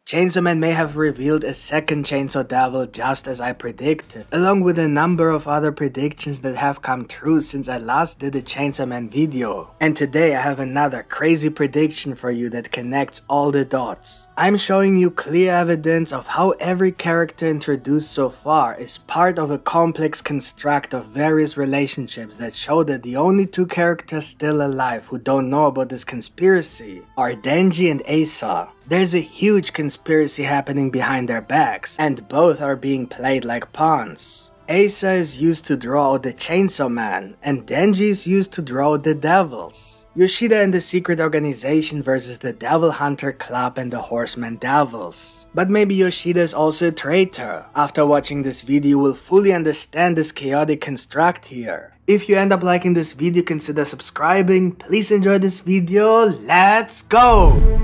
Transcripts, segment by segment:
Chainsaw Man may have revealed a second Chainsaw Devil just as I predicted, along with a number of other predictions that have come true since I last did a Chainsaw Man video. And today I have another crazy prediction for you that connects all the dots. I'm showing you clear evidence of how every character introduced so far is part of a complex construct of various relationships that show that the only two characters still alive who don't know about this conspiracy are Denji and Asa. There's a huge conspiracy happening behind their backs, and both are being played like pawns. Asa is used to draw out the Chainsaw Man, and Denji is used to draw out the devils. Yoshida and the secret organization versus the Devil Hunter Club and the Horseman Devils. But maybe Yoshida is also a traitor. After watching this video, you will fully understand this chaotic construct here. If you end up liking this video, consider subscribing. Please enjoy this video. Let's go!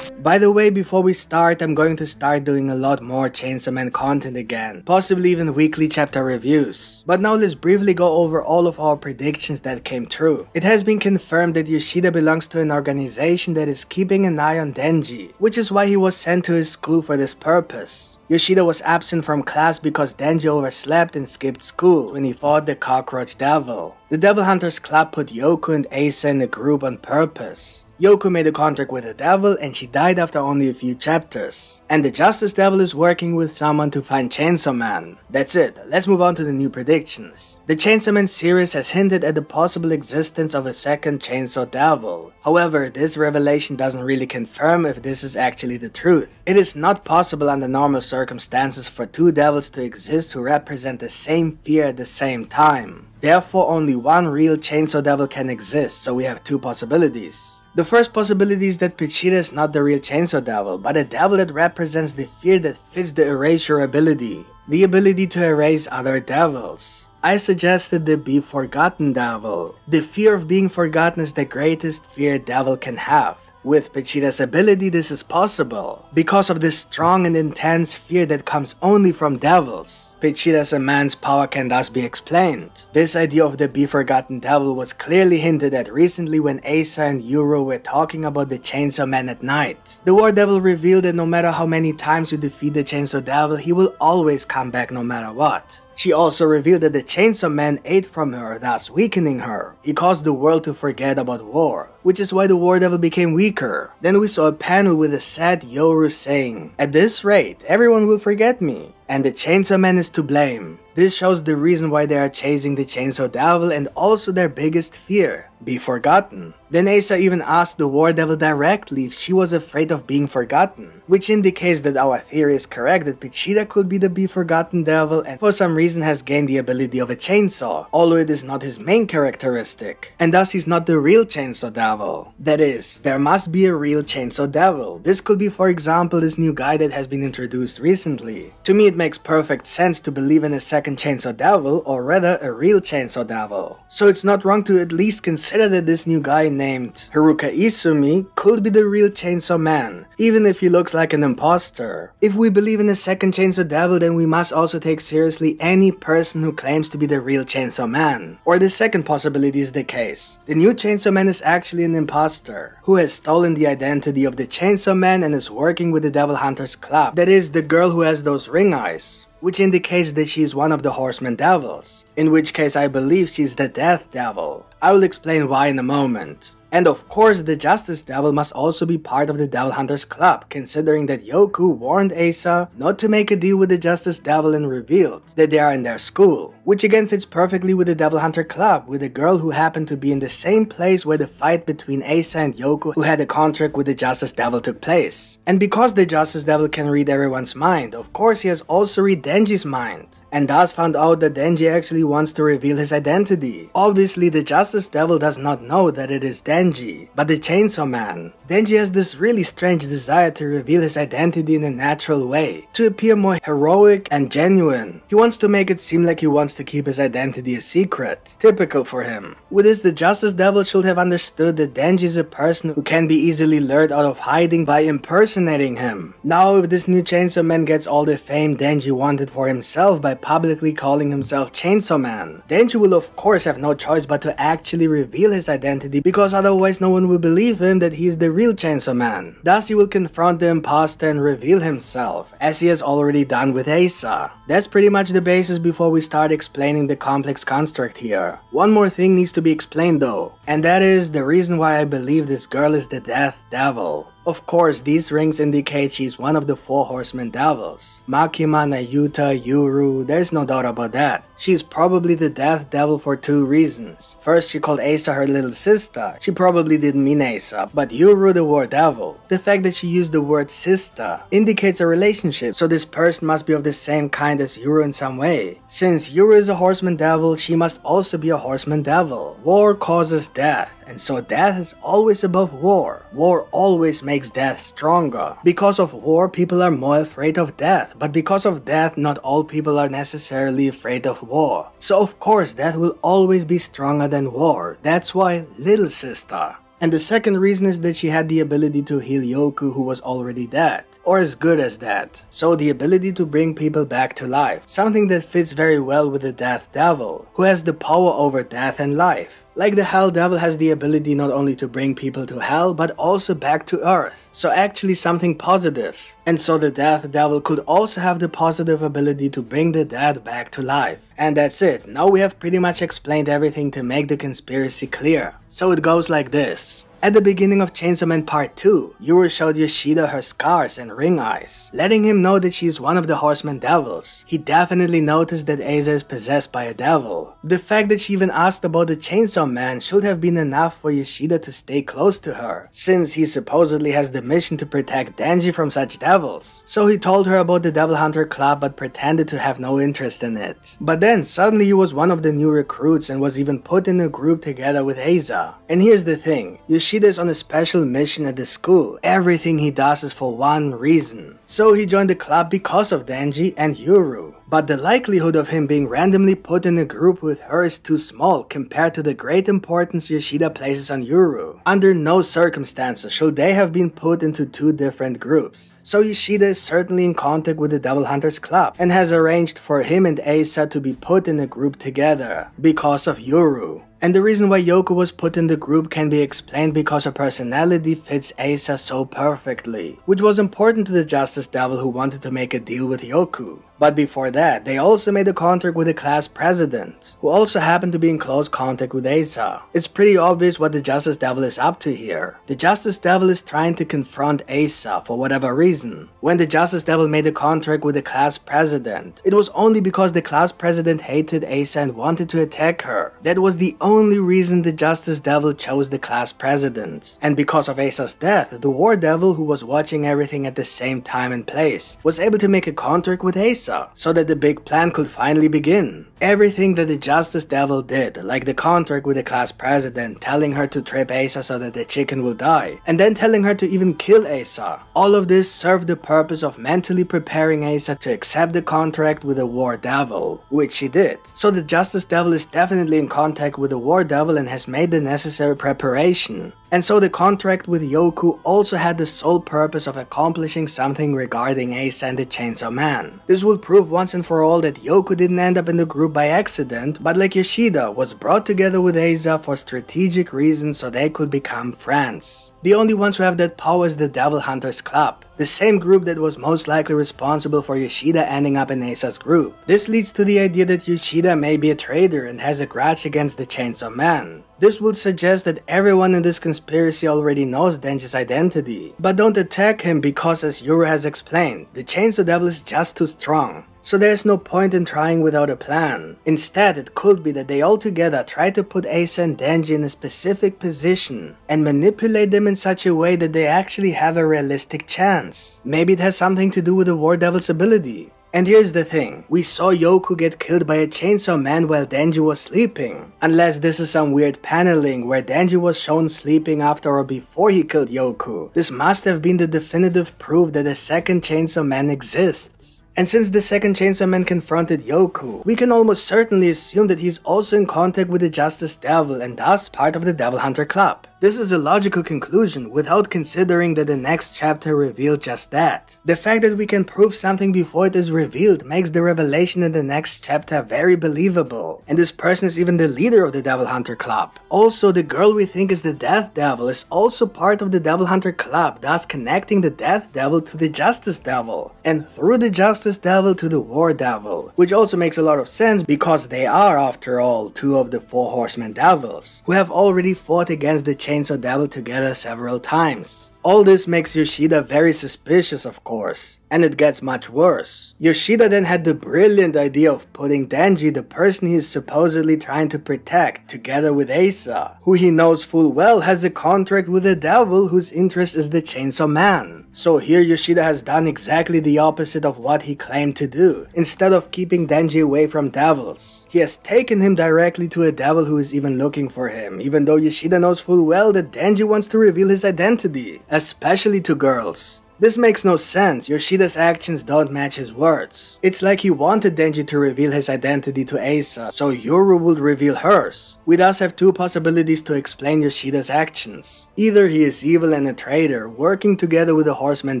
By the way, before we start, I'm going to start doing a lot more Chainsaw Man content again, possibly even weekly chapter reviews. But now let's briefly go over all of our predictions that came true. It has been confirmed that Yoshida belongs to an organization that is keeping an eye on Denji, which is why he was sent to his school for this purpose. Yoshida was absent from class because Denji overslept and skipped school when he fought the Cockroach Devil. The Devil Hunters Club put Yoko and Asa in a group on purpose. Yoko made a contract with the devil and she died after only a few chapters. And the Justice Devil is working with someone to find Chainsaw Man. That's it, let's move on to the new predictions. The Chainsaw Man series has hinted at the possible existence of a second Chainsaw Devil. However, this revelation doesn't really confirm if this is actually the truth. It is not possible under normal circumstances for two devils to exist who represent the same fear at the same time. Therefore, only one real Chainsaw Devil can exist, so we have two possibilities. The first possibility is that Pochita is not the real Chainsaw Devil, but a devil that represents the fear that fits the erasure ability. The ability to erase other devils. I suggested the Be Forgotten Devil. The fear of being forgotten is the greatest fear a devil can have. With Pochita's ability, this is possible, because of the strong and intense fear that comes only from devils. Pochita's immense power can thus be explained. This idea of the Be Forgotten Devil was clearly hinted at recently when Asa and Yuro were talking about the Chainsaw Man at night. The War Devil revealed that no matter how many times you defeat the Chainsaw Devil, he will always come back no matter what. She also revealed that the Chainsaw Man ate from her, thus weakening her. He caused the world to forget about war, which is why the War Devil became weaker. Then we saw a panel with a sad Yoru saying, "At this rate, everyone will forget me. And the Chainsaw Man is to blame." This shows the reason why they are chasing the Chainsaw Devil and also their biggest fear, be forgotten. Then Asa even asked the War Devil directly if she was afraid of being forgotten, which indicates that our theory is correct that Pochita could be the Be Forgotten Devil and for some reason has gained the ability of a chainsaw, although it is not his main characteristic, and thus he's not the real Chainsaw Devil. That is, there must be a real Chainsaw Devil. This could be, for example, this new guy that has been introduced recently. To me it makes perfect sense to believe in a second Chainsaw Devil, or rather a real Chainsaw Devil. So it's not wrong to at least consider that this new guy named Haruka Izumi could be the real Chainsaw Man, even if he looks like an imposter. If we believe in a second Chainsaw Devil, then we must also take seriously any person who claims to be the real Chainsaw Man. Or the second possibility is the case. The new Chainsaw Man is actually an imposter, who has stolen the identity of the Chainsaw Man and is working with the Devil Hunters Club. That is, the girl who has those ring eyes, which indicates that she is one of the Horseman Devils, in which case I believe she is the Death Devil. I will explain why in a moment. And of course, the Justice Devil must also be part of the Devil Hunters Club, considering that Yoku warned Asa not to make a deal with the Justice Devil and revealed that they are in their school, which again fits perfectly with the Devil Hunter Club, with a girl who happened to be in the same place where the fight between Asa and Yoku, who had a contract with the Justice Devil, took place. And because the Justice Devil can read everyone's mind, of course he has also read Denji's mind, and thus found out that Denji actually wants to reveal his identity. Obviously, the Justice Devil does not know that it is Denji, but the Chainsaw Man. Denji has this really strange desire to reveal his identity in a natural way, to appear more heroic and genuine. He wants to make it seem like he wants to keep his identity a secret, typical for him. With this, the Justice Devil should have understood that Denji is a person who can be easily lured out of hiding by impersonating him. Now, if this new Chainsaw Man gets all the fame Denji wanted for himself by publicly calling himself Chainsaw Man. Denji will of course have no choice but to actually reveal his identity, because otherwise no one will believe him that he is the real Chainsaw Man. Thus he will confront the imposter and reveal himself, as he has already done with Asa. That's pretty much the basis before we start explaining the complex construct here. One more thing needs to be explained though, and that is the reason why I believe this girl is the Death Devil. Of course, these rings indicate she's one of the 4 horsemen devils. Makima, Nayuta, Yuru, there's no doubt about that. She's probably the Death Devil for 2 reasons. First, she called Asa her little sister. She probably didn't mean Asa, but Yuru the War Devil. The fact that she used the word sister indicates a relationship, so this person must be of the same kind as Yuru in some way. Since Yuru is a horseman devil, she must also be a horseman devil. War causes death, and so death is always above war. War always makes death stronger. Because of war, people are more afraid of death, but because of death, not all people are necessarily afraid of war. So of course, death will always be stronger than war. That's why little sister. And the second reason is that she had the ability to heal Yoku, who was already dead, or as good as dead. So the ability to bring people back to life, something that fits very well with the Death Devil, who has the power over death and life. Like the Hell Devil has the ability not only to bring people to hell, but also back to earth. So actually something positive. And so the Death Devil could also have the positive ability to bring the dead back to life. And that's it. Now we have pretty much explained everything to make the conspiracy clear. So it goes like this. At the beginning of Chainsaw Man Part 2, Yuru showed Yoshida her scars and ring eyes, letting him know that she is one of the horseman devils. He definitely noticed that Asa is possessed by a devil. The fact that she even asked about the Chainsaw Man should have been enough for Yoshida to stay close to her, since he supposedly has the mission to protect Denji from such devils. So he told her about the Devil Hunter Club but pretended to have no interest in it. But then suddenly he was one of the new recruits and was even put in a group together with Asa. And here's the thing, Yoshida is on a special mission at the school. Everything he does is for one reason. So he joined the club because of Denji and Yuru. But the likelihood of him being randomly put in a group with her is too small compared to the great importance Yoshida places on Yuru. Under no circumstances should they have been put into 2 different groups. So Yoshida is certainly in contact with the Devil Hunters Club and has arranged for him and Asa to be put in a group together because of Yuru. And the reason why Yoko was put in the group can be explained because her personality fits Asa so perfectly, which was important to the Justice Devil who wanted to make a deal with Yoku. But before that, they also made a contract with the class president, who also happened to be in close contact with Asa. It's pretty obvious what the Justice Devil is up to here. The Justice Devil is trying to confront Asa for whatever reason. When the Justice Devil made a contract with the class president, it was only because the class president hated Asa and wanted to attack her. That was the only reason the Justice Devil chose the class president. And because of Asa's death, the War Devil, who was watching everything at the same time and place, was able to make a contract with Asa, so that the big plan could finally begin. Everything that the Justice Devil did, like the contract with the class president, telling her to trip Asa so that the chicken will die, and then telling her to even kill Asa, all of this served the purpose of mentally preparing Asa to accept the contract with the War Devil, which she did. So the Justice Devil is definitely in contact with the War Devil and has made the necessary preparation. And so the contract with Yoku also had the sole purpose of accomplishing something regarding Asa and the Chainsaw Man. This will prove once and for all that Yoku didn't end up in the group by accident, but like Yoshida, was brought together with Asa for strategic reasons so they could become friends. The only ones who have that power is the Devil Hunters Club, the same group that was most likely responsible for Yoshida ending up in Asa's group. This leads to the idea that Yoshida may be a traitor and has a grudge against the Chainsaw Man. This would suggest that everyone in this conspiracy already knows Denji's identity. But don't attack him because, as Yuru has explained, the Chainsaw Devil is just too strong. So there's no point in trying without a plan. Instead, it could be that they all together try to put Asa and Denji in a specific position and manipulate them in such a way that they actually have a realistic chance. Maybe it has something to do with the War Devil's ability. And here's the thing, we saw Yoku get killed by a Chainsaw Man while Denji was sleeping. Unless this is some weird paneling where Denji was shown sleeping after or before he killed Yoku. This must have been the definitive proof that a second Chainsaw Man exists. And since the second Chainsaw Man confronted Yoku, we can almost certainly assume that he's also in contact with the Justice Devil and thus part of the Devil Hunter Club. This is a logical conclusion without considering that the next chapter revealed just that. The fact that we can prove something before it is revealed makes the revelation in the next chapter very believable, and this person is even the leader of the Devil Hunter Club. Also, the girl we think is the Death Devil is also part of the Devil Hunter Club, thus connecting the Death Devil to the Justice Devil, and through the Justice Devil to the War Devil, which also makes a lot of sense because they are, after all, two of the four Horseman Devils, who have already fought against the Chainsaw Devil together several times. All this makes Yoshida very suspicious, of course, and it gets much worse. Yoshida then had the brilliant idea of putting Denji, the person he is supposedly trying to protect, together with Asa, who he knows full well has a contract with the devil whose interest is the Chainsaw Man. So here Yoshida has done exactly the opposite of what he claimed to do. Instead of keeping Denji away from devils, he has taken him directly to a devil who is even looking for him, even though Yoshida knows full well that Denji wants to reveal his identity, especially to girls. This makes no sense. Yoshida's actions don't match his words. It's like he wanted Denji to reveal his identity to Asa, so Yoru would reveal hers. We thus have two possibilities to explain Yoshida's actions. Either he is evil and a traitor, working together with the Horseman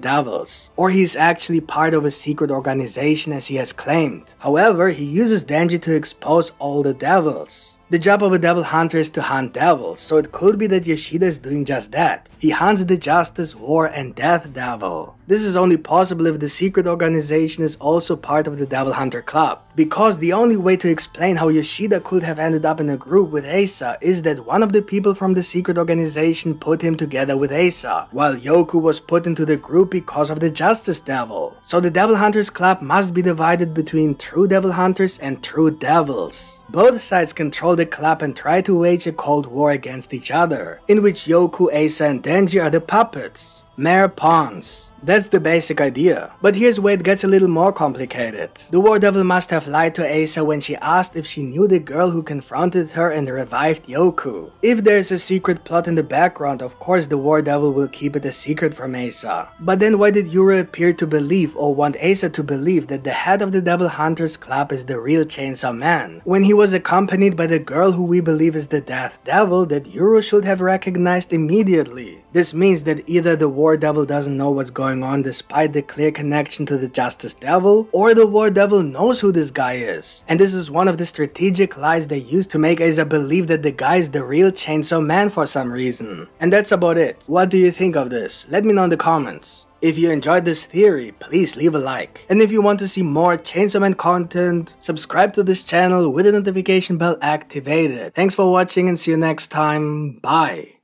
Devils, or he is actually part of a secret organization as he has claimed. However, he uses Denji to expose all the devils. The job of a devil hunter is to hunt devils, so it could be that Yoshida is doing just that. He hunts the Justice, War, and Death Devil. This is only possible if the secret organization is also part of the Devil Hunter Club, because the only way to explain how Yoshida could have ended up in a group with Asa is that one of the people from the secret organization put him together with Asa, while Yoku was put into the group because of the Justice Devil. So the Devil Hunters Club must be divided between true Devil Hunters and true Devils. Both sides control the club and try to wage a cold war against each other, in which Yoku, Asa, and Denji are the puppets. Mere pawns. That's the basic idea. But here's where it gets a little more complicated. The War Devil must have lied to Asa when she asked if she knew the girl who confronted her and revived Yoku. If there's a secret plot in the background, of course the War Devil will keep it a secret from Asa. But then why did Yura appear to believe or want Asa to believe that the head of the Devil Hunters Club is the real Chainsaw Man, when he was accompanied by the girl who we believe is the Death Devil that Yura should have recognized immediately? This means that either the War Devil doesn't know what's going on despite the clear connection to the Justice Devil, or the War Devil knows who this guy is. And this is one of the strategic lies they use to make Asa believe that the guy is the real Chainsaw Man for some reason. And that's about it. What do you think of this? Let me know in the comments. If you enjoyed this theory, please leave a like. And if you want to see more Chainsaw Man content, subscribe to this channel with the notification bell activated. Thanks for watching and see you next time. Bye.